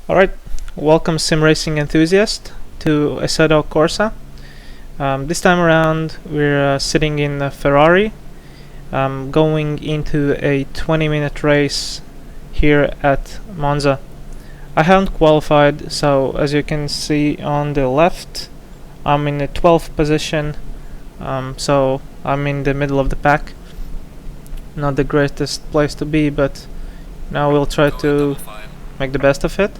Alright, welcome sim racing enthusiast to Assetto Corsa. This time around we're sitting in a Ferrari, going into a 20-minute race here at Monza. I haven't qualified, so as you can see on the left, I'm in the 12th position, so I'm in the middle of the pack. Not the greatest place to be, but now we'll try to make the best of it.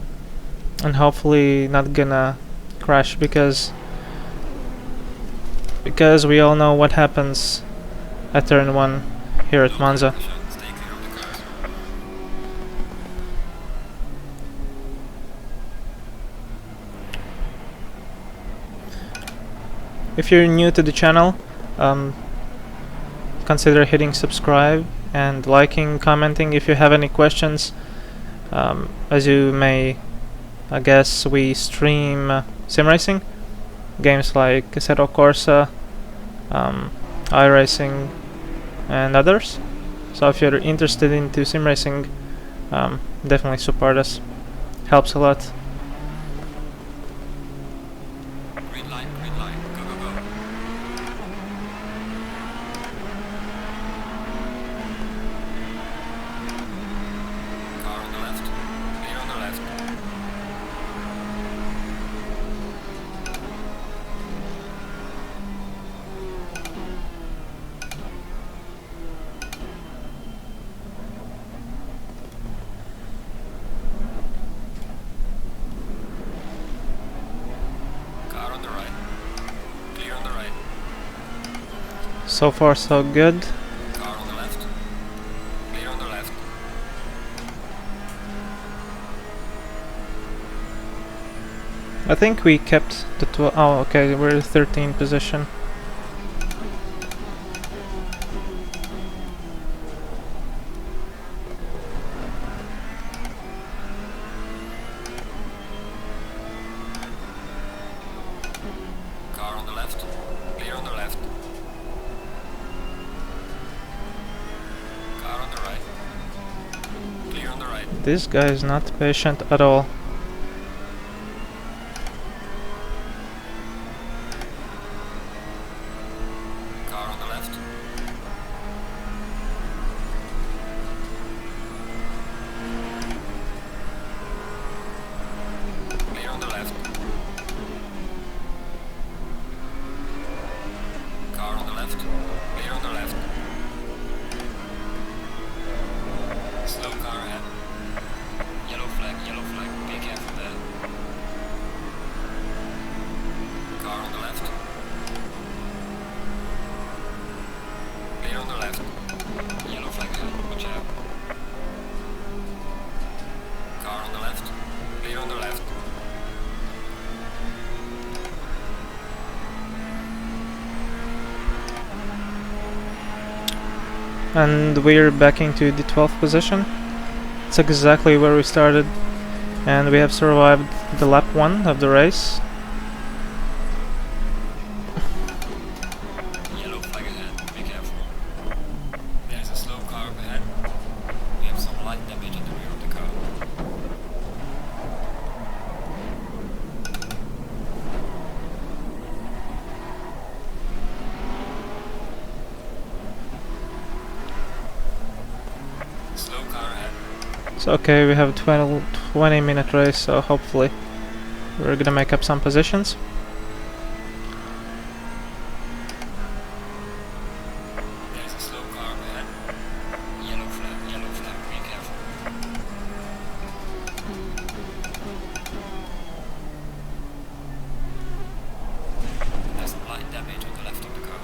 And hopefully not gonna crash because we all know what happens at turn 1 here at Monza. If you're new to the channel, consider hitting subscribe and liking, commenting if you have any questions. As you may guess, we stream sim racing games like Assetto Corsa, iRacing and others. So if you're interested into sim racing, definitely support us. Helps a lot. Green light, go, go, go. Car on the left, clear on the left. Car on the right, clear on the right. So far so good. Car on the left, clear on the left. I think we kept the oh okay, we're in 13th position. Car on the left, clear on the left. Car on the right, clear on the right. This guy is not patient at all. Car on the left. Clear on the left. Car on the left. Clear on the left. Slow car ahead. Yellow flag, be careful there. Car on the left. Clear on the left. Yellow flag ahead, watch out. Car on the left. Clear on the left. And we're back into the 12th position. It's exactly where we started, and we have survived the lap 1 of the race. Yellow flag ahead, be careful. There's a slow car up ahead. We have some light damage in the rear of the car. Slow car ahead. So okay, we have a 20-minute race, so hopefully we're gonna make up some positions. There's a slow car up ahead. Yellow flag, be careful. There's some light damage on the left of the car.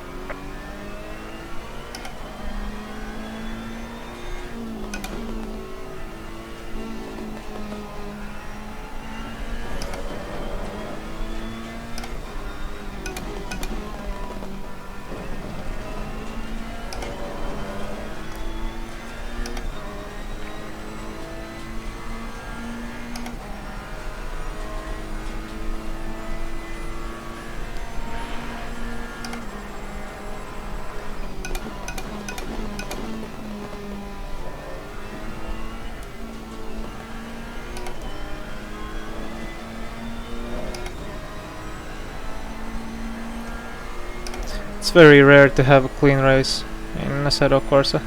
It's very rare to have a clean race in Assetto Corsa.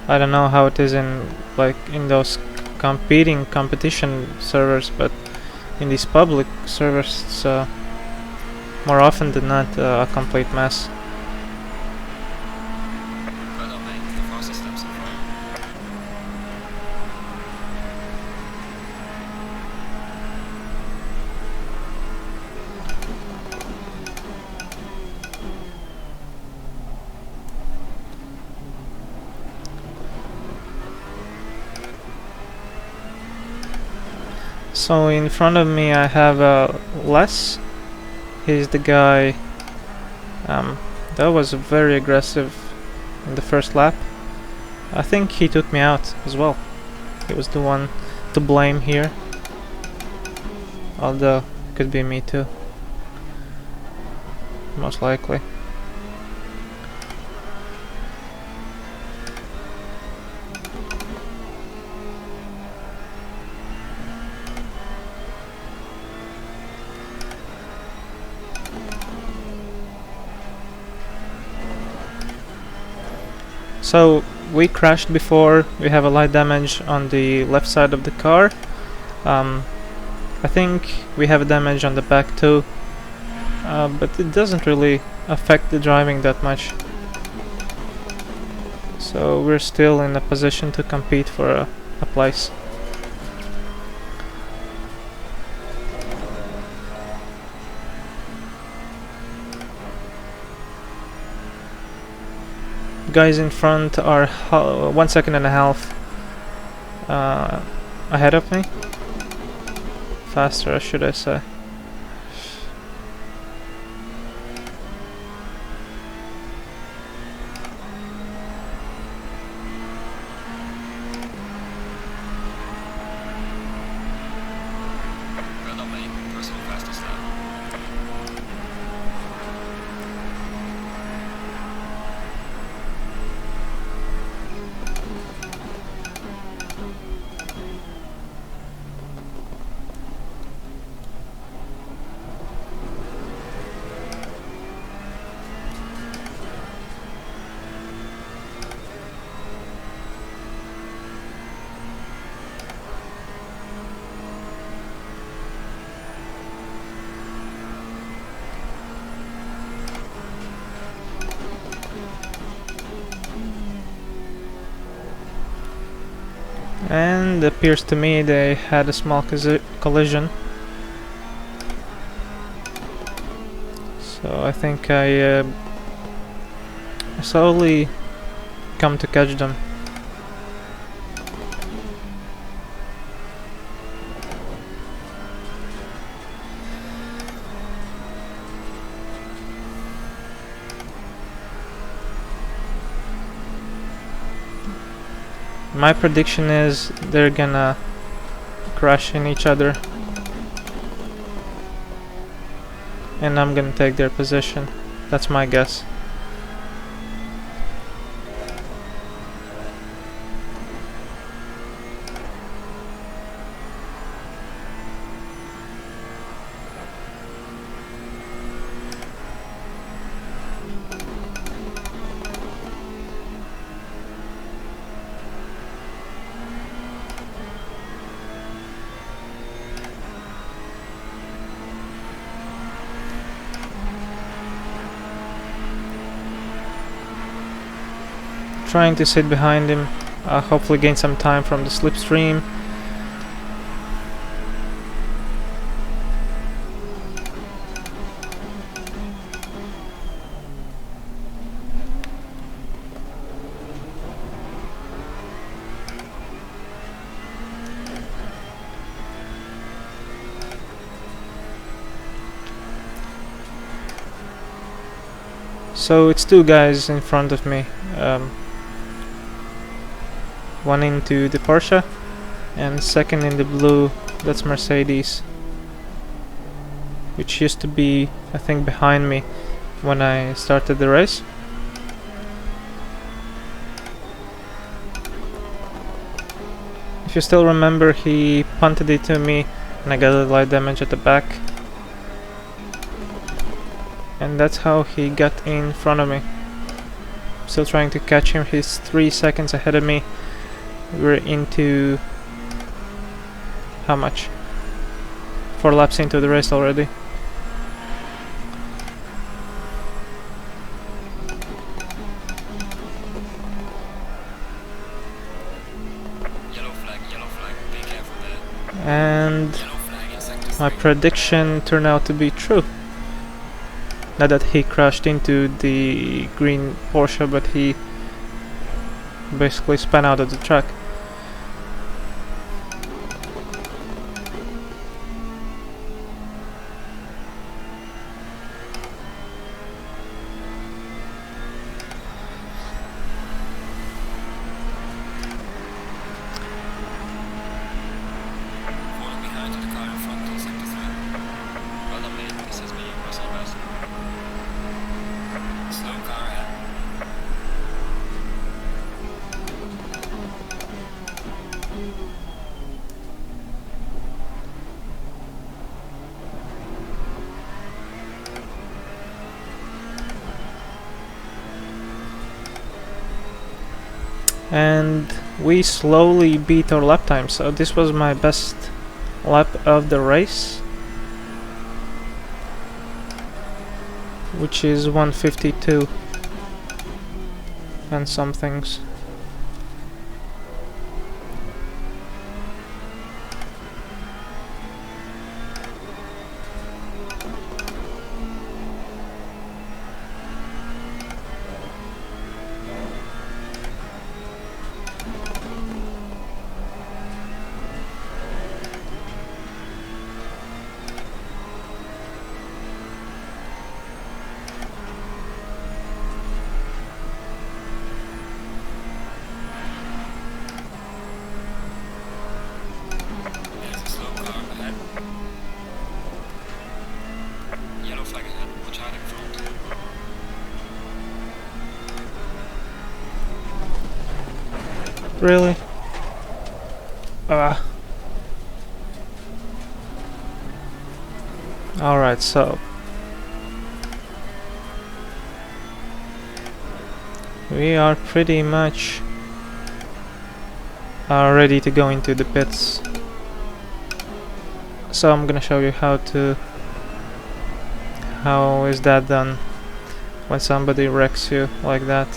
I don't know how it is in those competing competition servers, but in these public servers it's more often than not a complete mess. But I'll make the fastest steps so far. So in front of me I have Les. He's the guy that was very aggressive in the first lap. I think he took me out as well. He was the one to blame here. Although it could be me too. Most likely. So we crashed before. We have a light damage on the left side of the car. I think we have a damage on the back too, but it doesn't really affect the driving that much. So we're still in a position to compete for a place. Guys in front are 1.5 seconds ahead of me. Faster, should I say. But I'll make personal fastest lap. And it appears to me they had a small collision. So I think I slowly come to catch them. My prediction is they're gonna crash in each other, and I'm gonna take their position. That's my guess. Trying to sit behind him, hopefully gain some time from the slipstream. So it's two guys in front of me. One into the Porsche and second in the blue, that's Mercedes, which used to be, I think, behind me when I started the race. If If you still remember, he punted it to me and I got a light damage at the back. And that's how he got in front of me. Still trying to catch him, he's 3 seconds ahead of me. We're into... how much? 4 laps into the race already. Yellow flag, be careful there. And Yellow flag in sector my 3. prediction turned out to be true. Not that he crashed into the green Porsche, but he basically spun out of the track. Falling behind to the car in front in sector 3. Well done, mate. This has been Russell best. Slow car ahead. And we slowly beat our lap time, so this was my best lap of the race, which is 152 and some things. There's a slow car ahead. Yellow flag ahead. Watch out in front. Really? Alright, so we are pretty much ready to go into the pits. So I'm gonna show you how is that done when somebody wrecks you like that.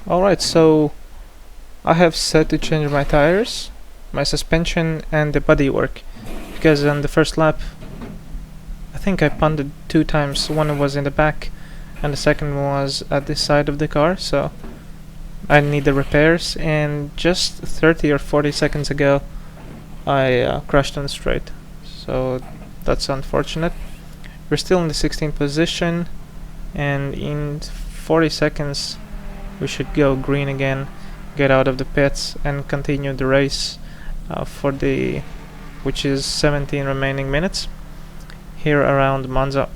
Alright, so I have set to change my tires, my suspension and the bodywork, because on the first lap I think I punted 2 times. One was in the back and the second was at the side of the car, so I need the repairs, and just 30 or 40 seconds ago I crashed on the straight, so that's unfortunate. We're still in the 16th position, and in 40 seconds we should go green again, get out of the pits and continue the race for the which is 17 remaining minutes here around Monza.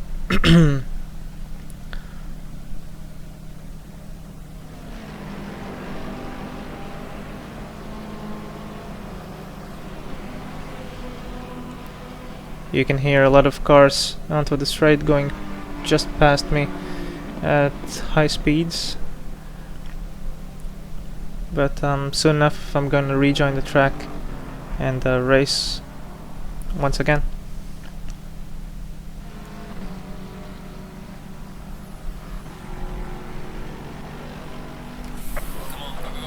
You can hear a lot of cars onto the straight going just past me at high speeds. But soon enough I'm gonna rejoin the track and race once again.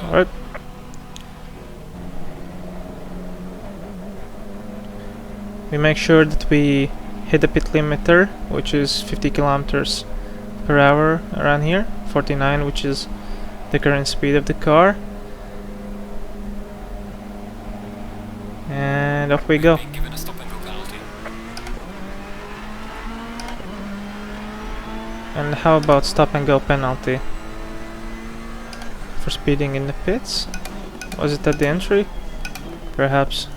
Alright. We make sure that we hit the pit limiter, which is 50 kilometers per hour around here, 49, which is the current speed of the car. And off we go. Being given a stop and go penalty. And how about stop and go penalty? For speeding in the pits? Was it at the entry? Perhaps.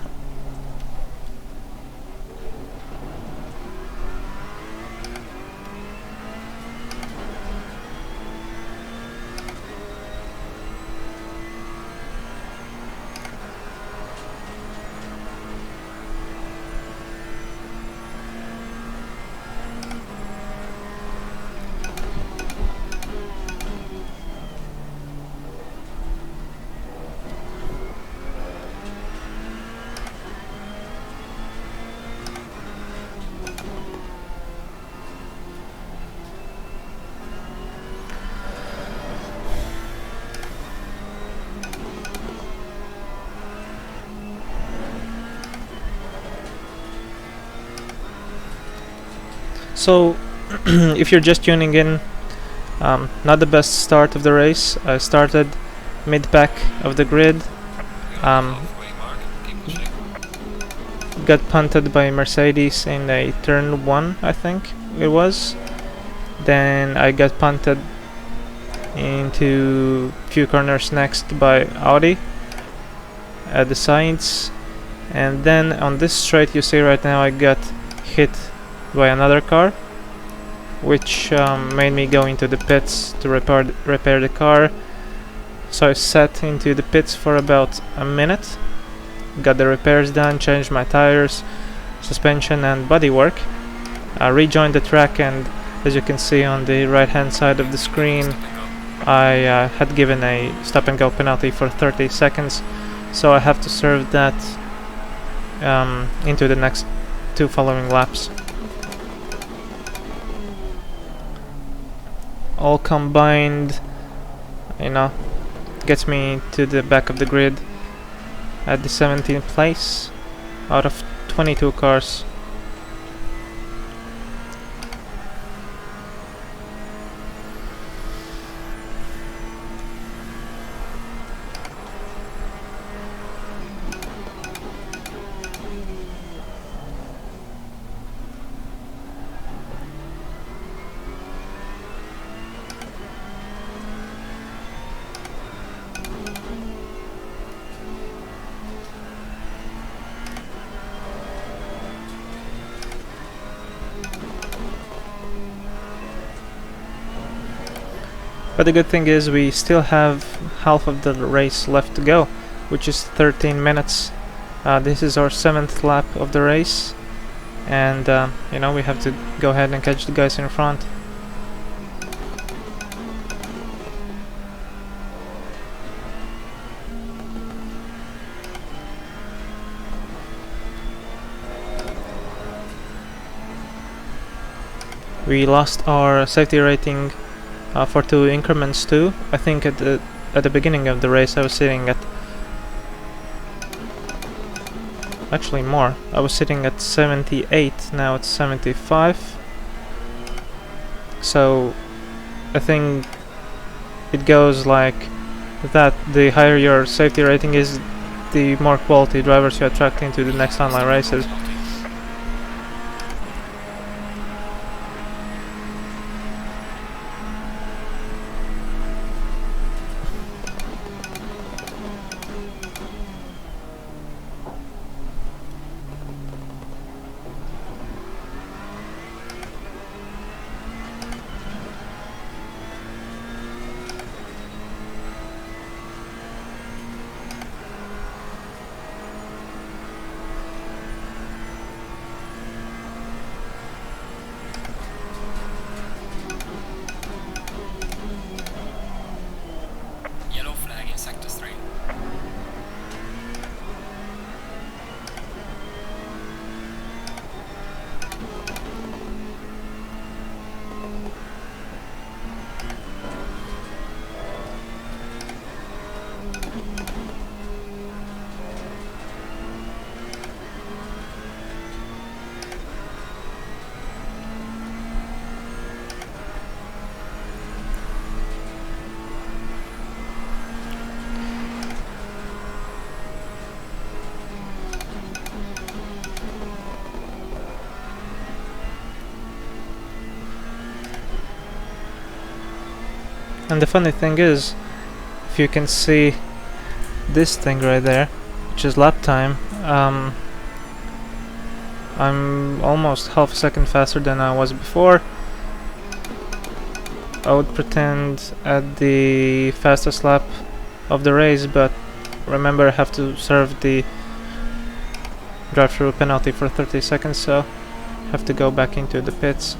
So, if you're just tuning in, not the best start of the race. I started mid-pack of the grid, Halfway mark. Keep pushing. got punted by Mercedes in a turn 1, I think it was. Then I got punted into few corners next by Audi at the sides, and then on this straight you see right now I got hit by another car, which made me go into the pits to repair the car. So I sat into the pits for about a minute, got the repairs done, changed my tires, suspension and bodywork, rejoined the track, and as you can see on the right hand side of the screen, I had given a stop and go penalty for 30 seconds, so I have to serve that into the next 2 following laps. All combined, you know, gets me to the back of the grid at the 17th place out of 22 cars. But the good thing is we still have half of the race left to go, which is 13 minutes. This is our 7th lap of the race, and you know, we have to go ahead and catch the guys in front. We lost our safety rating for 2 increments too. I think at the beginning of the race I was sitting at, actually more, I was sitting at 78, now it's 75. So I think it goes like that: the higher your safety rating is, the more quality drivers you attract into the next online races. And the funny thing is, if you can see this thing right there, which is lap time, I'm almost half a second faster than I was before. I would pretend at the fastest lap of the race, but remember I have to serve the drive-through penalty for 30 seconds, so I have to go back into the pits.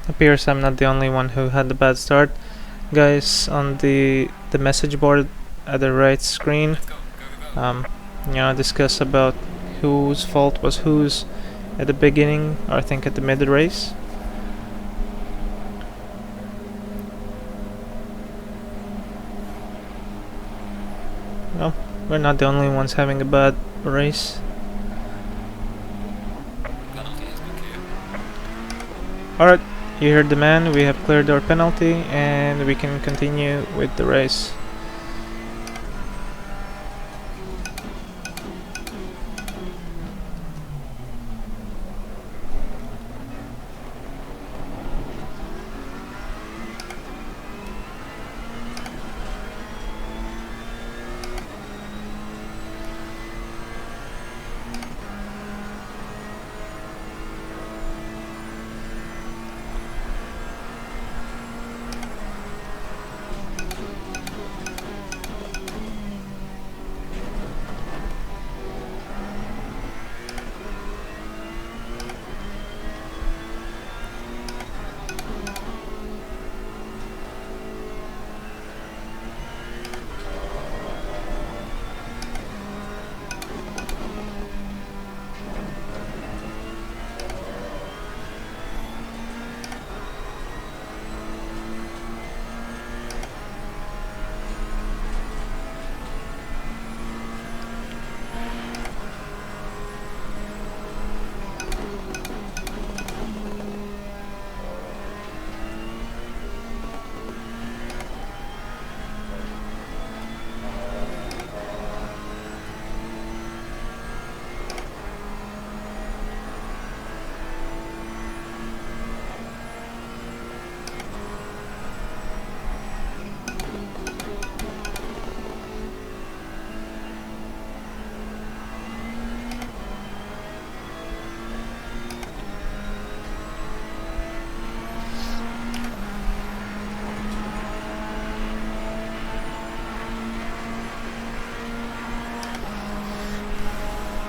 Appears I'm not the only one who had a bad start. Guys on the message board at the right screen, discuss about whose fault was whose at the beginning, or I think at the mid race. Well, we're not the only ones having a bad race. Alright, you heard the man, we have cleared our penalty and we can continue with the race.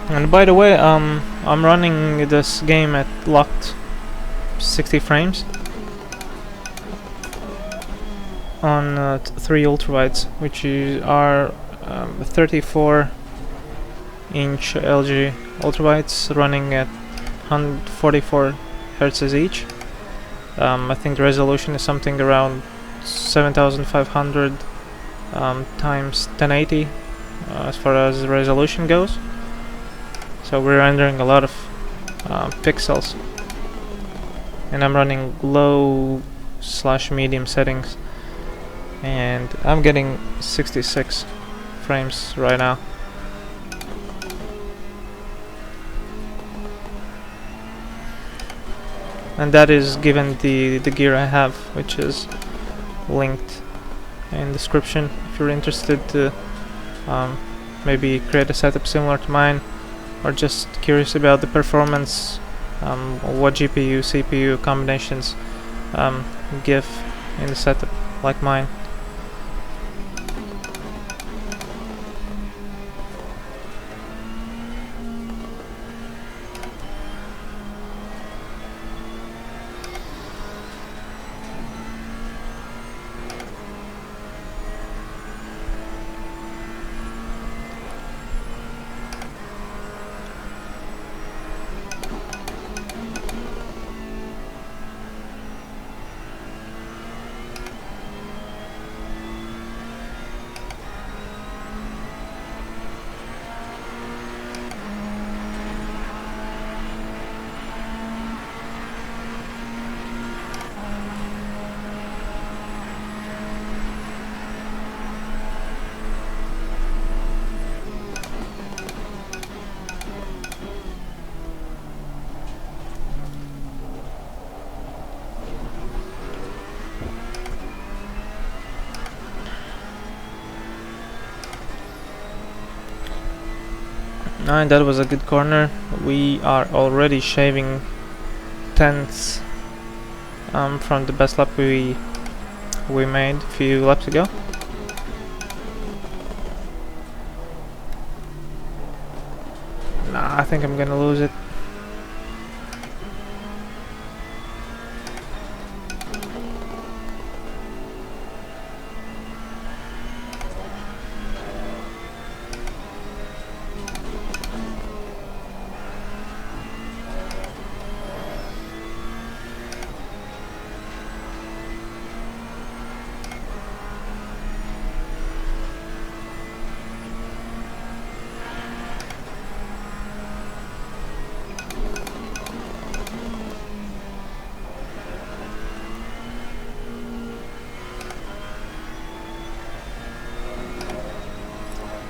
And by the way, I'm running this game at locked 60 frames on 3 ultrawides, which are 34-inch LG ultrawides running at 144 hertz each. I think the resolution is something around 7500 times 1080 as far as the resolution goes. So we're rendering a lot of pixels, and I'm running low/medium settings, and I'm getting 66 frames right now. And that is given the gear I have, which is linked in description if you're interested to maybe create a setup similar to mine, or just curious about the performance, what GPU, CPU combinations give in the setup like mine. And that was a good corner. We are already shaving tenths from the best lap we made a few laps ago. Nah, I think I'm gonna lose it.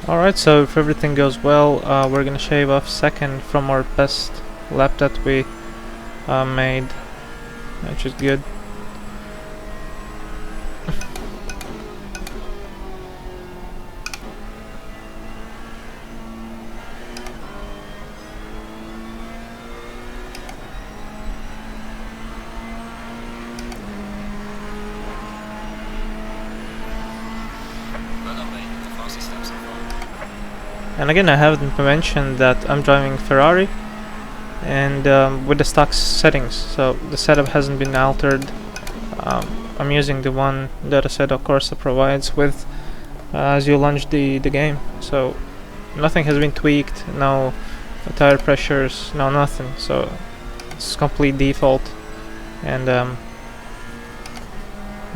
Alright, so if everything goes well, we're gonna shave off second from our best lap that we made, which is good. And again, I haven't mentioned that I'm driving Ferrari and with the stock settings, so the setup hasn't been altered. I'm using the one that Assetto Corsa provides with as you launch the game, so nothing has been tweaked, no tire pressures, no nothing, so it's complete default. And I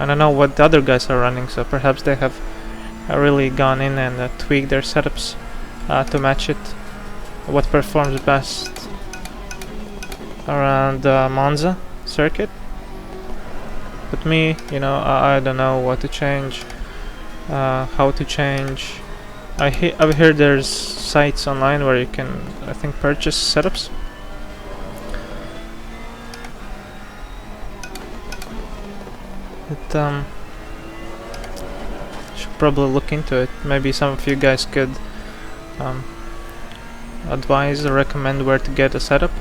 don't know what the other guys are running, so perhaps they have really gone in and tweaked their setups to match it, what performs best around Monza circuit. But me, you know, I don't know what to change, how to change. I've heard there's sites online where you can, I think, purchase setups. It should probably look into it. Maybe some of you guys could advise or recommend where to get a setup.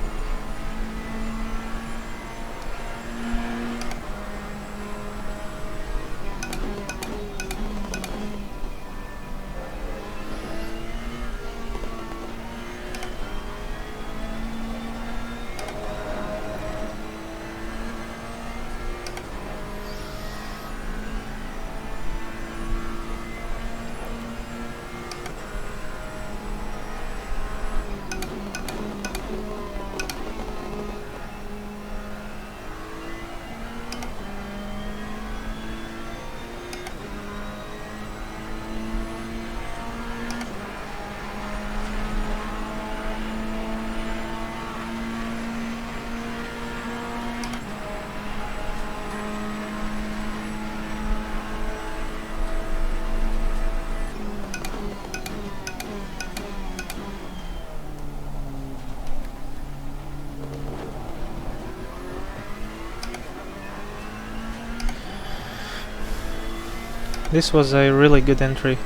This was a really good entry.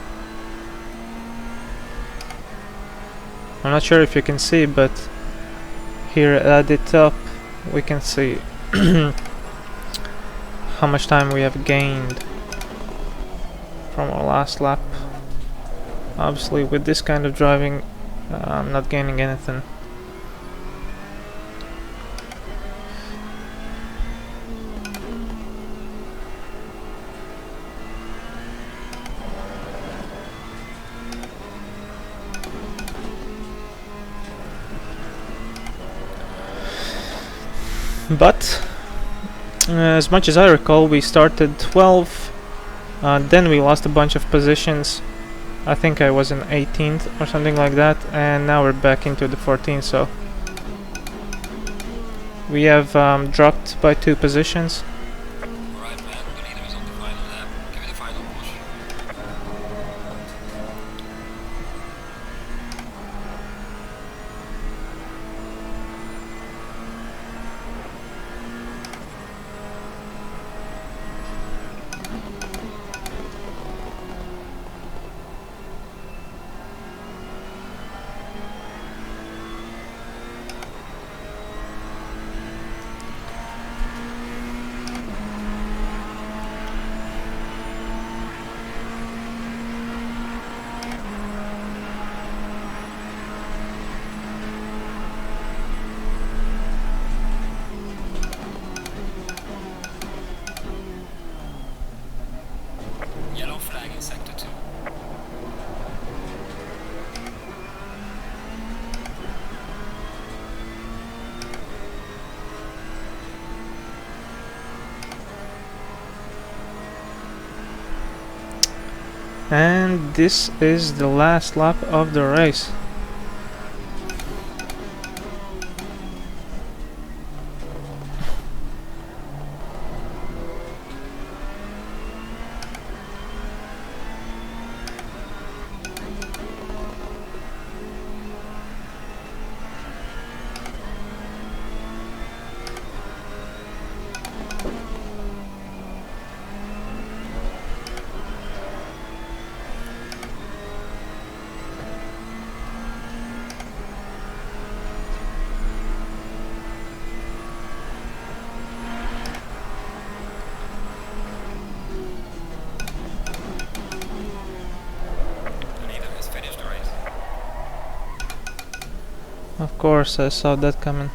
I'm not sure if you can see, but here at the top we can see how much time we have gained from our last lap. Obviously with this kind of driving, I'm not gaining anything. But as much as I recall, we started 12, then we lost a bunch of positions. I think I was in 18th or something like that, and now we're back into the 14th, so we have dropped by 2 positions. Alright, man, the leader is on the final lap. Give it a final push. And this is the last lap of the race. Of course, I saw that coming.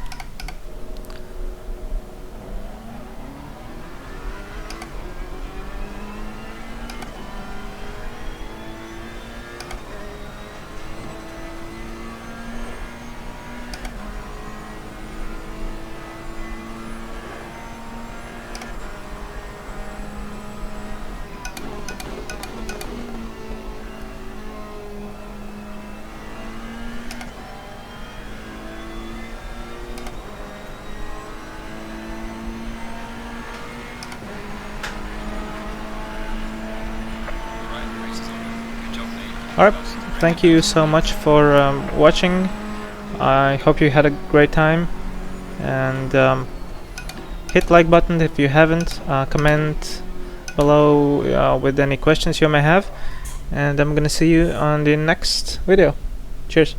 Alright, thank you so much for watching. I hope you had a great time, and hit like button if you haven't, comment below with any questions you may have, and I'm gonna see you on the next video. Cheers.